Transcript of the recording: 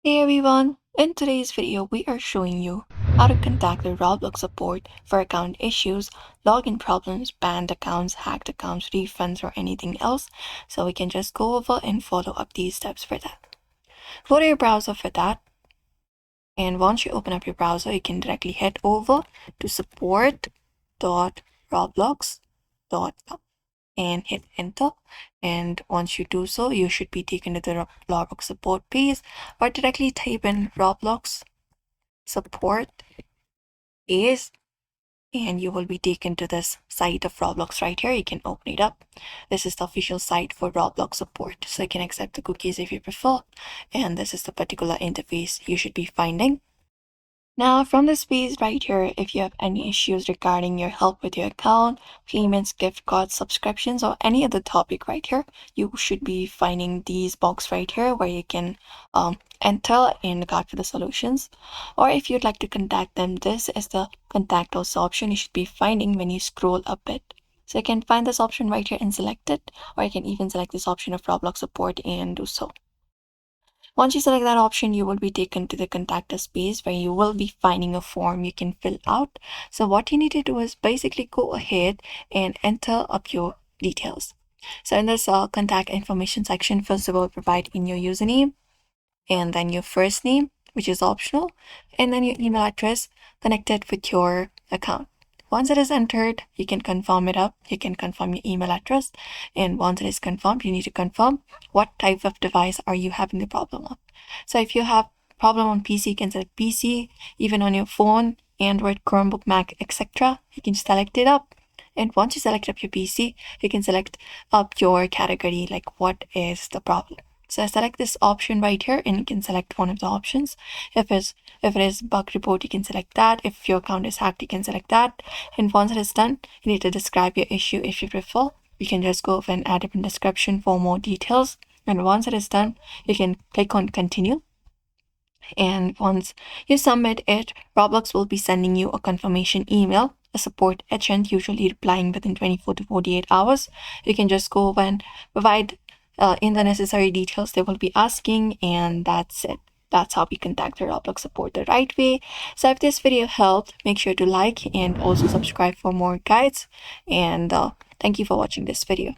Hey everyone! In today's video, we are showing you how to contact the Roblox support for account issues, login problems, banned accounts, hacked accounts, refunds, or anything else. So we can just go over and follow up these steps for that. Go to your browser for that. And once you open up your browser, you can directly head over to support.roblox.com and hit enter. And once you do so, you should be taken to the Roblox support page, or directly type in Roblox Support page and you will be taken to this site of Roblox right here. You can open it up. This is the official site for Roblox support, so you can accept the cookies if you prefer, and this is the particular interface you should be finding. Now, from this page right here, if you have any issues regarding your help with your account, payments, gift cards, subscriptions, or any other topic right here, you should be finding these box right here where you can enter and look out for the solutions. Or if you'd like to contact them, this is the contact us option you should be finding when you scroll a bit. So you can find this option right here and select it, or you can even select this option of Roblox support and do so. Once you select that option, you will be taken to the contact us page where you will be finding a form you can fill out. So what you need to do is basically go ahead and enter up your details. So in this contact information section, first of all, provide in your username and then your first name, which is optional, and then your email address connected with your account. Once it is entered, you can confirm it up. You can confirm your email address. And once it is confirmed, you need to confirm what type of device are you having the problem on. So if you have problem on PC, you can select PC, even on your phone, Android, Chromebook, Mac, etc. You can select it up. And once you select up your PC, you can select up your category, like what is the problem. So I select this option right here and you can select one of the options. If it is bug report, you can select that. If your account is hacked, you can select that. And once it is done, you need to describe your issue if you prefer. You can just go and add a description for more details. And once it is done, you can click on continue. And once you submit it, Roblox will be sending you a confirmation email, a support agent usually replying within 24 to 48 hours. You can just go and provide in the necessary details they will be asking, and that's it. That's how we contact the Roblox support the right way. So if this video helped, make sure to like and also subscribe for more guides. And thank you for watching this video.